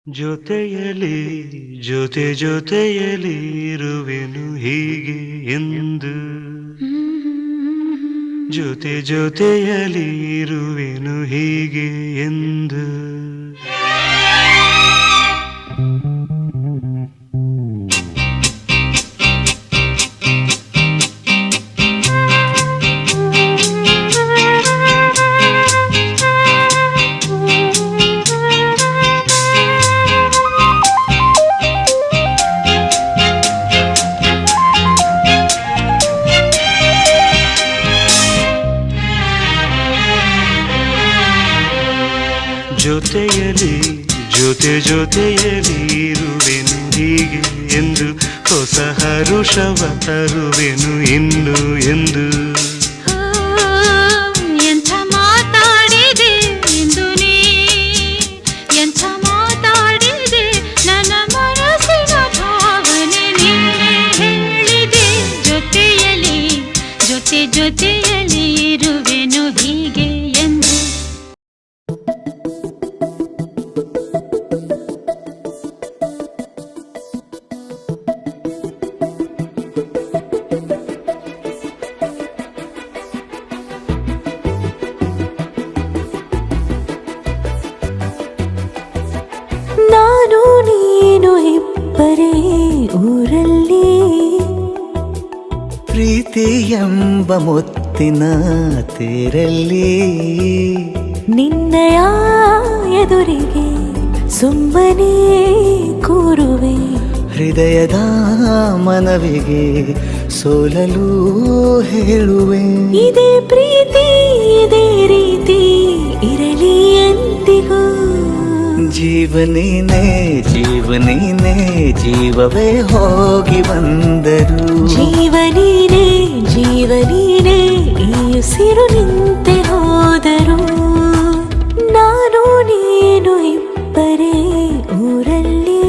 ಜೊತೆಯಲಿ ಜೊತೆಯಲಿ ಇರುವೆನು ಹೀಗೆ ಎಂದು ಜೊತೆಯಲಿ ಇರುವೆನು ಹೀಗೆ ಎಂದು ಜೊತೆಯಲಿ ಜೊತೆಯಲಿ ಇರುವೆನು ಹೀಗೆ ಎಂದು ಹೊಸ ಹರುಷವ ತರುವೆನು ಇನ್ನು ಎಂದು ಎಂಥ ಮಾತಾಡಿದೆ ಎಂದು ನೀ ಎಂಥ ಮಾತಾಡಿದೆ ನನ್ನ ಮನಸ್ಸಿನ ಭಾವನೆ ನಿನ್ನೆ ಹೇಳಿದೆ ಜೊತೆಯಲಿ ಜೊತೆಯಲಿ ಇರುವೆನು ಹೀಗೆ ಎಂದು ನಾನು ನೀನು ಇಬ್ಬರೇ ಊರಲ್ಲಿ ಪ್ರೀತಿ ಎಂಬ ಮುತ್ತಿನ ತೇರಲ್ಲಿ ನಿನ್ನಯ ಎದುರಿಗೆ ಸುಮ್ಮನೆ ಕೂರುವೆ ಹೃದಯದ ಮನವಿಗೆ ಸೋಲಲು ಹೇಳುವೆ ಇದೇ ಪ್ರೀತಿ ಇದೇ ರೀತಿ ಇರಲಿ ಎಂದಿಗೂ ಜೀವನೇನೆ ಜೀವವೇ ಹೋಗಿ ಬಂದರು ಜೀವನೀನೇ ಈ ಉಸಿರು ನಿಂತೆ ಹೋದರು ನಾನು ನೀನು ಇಬ್ಬರೇ ಊರಲ್ಲಿ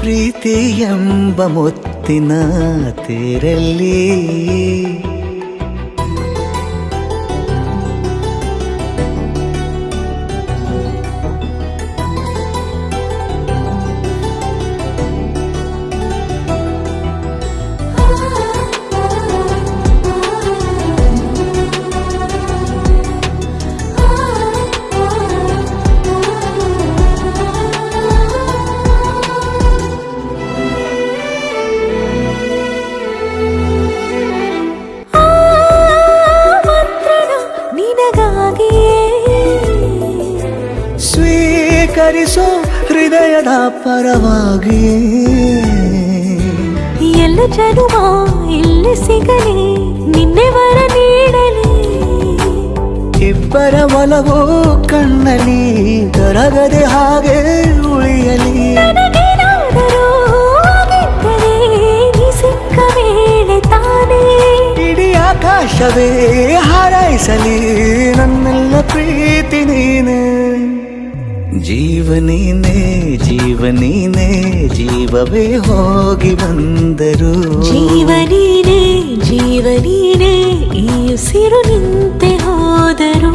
ಪ್ರೀತಿ ಎಂಬ ಮುತ್ತಿನ ತೇರಲ್ಲಿ ಸ್ವೀಕರಿಸೋ ಹೃದಯದ ಪರವಾಗಿ ಎಲ್ಲ ಜನುಮ ಇಲ್ಲಿ ಸಿಗಲಿ ನಿನ್ನೆ ವರ ನೀಡಲಿ ಇಬ್ಬರ ಒಲವು ಕಣ್ಣಲ್ಲಿ ಕರಗದೆ ಹಾಗೆ ಉಳಿಯಲಿ ನನಗೇನಾದರೂ ಆಗಿದ್ದರೆ ನೀ ಸಿಕ್ಕ ವೇಳೆ ತಾನೇ ಇಡೀ ಆಕಾಶವೇ ಹಾರೈಸಲಿ ನನ್ನೆಲ್ಲ ಪ್ರೀತಿ ನೀನೆ ಜೀವನೀನೇ ಜೀವವೇ ಹೋಗಿ ಬಂದರು ಜೀವನೀನೇ ಈ ಉಸಿರು ನಿಂತೆ ಹೋದರು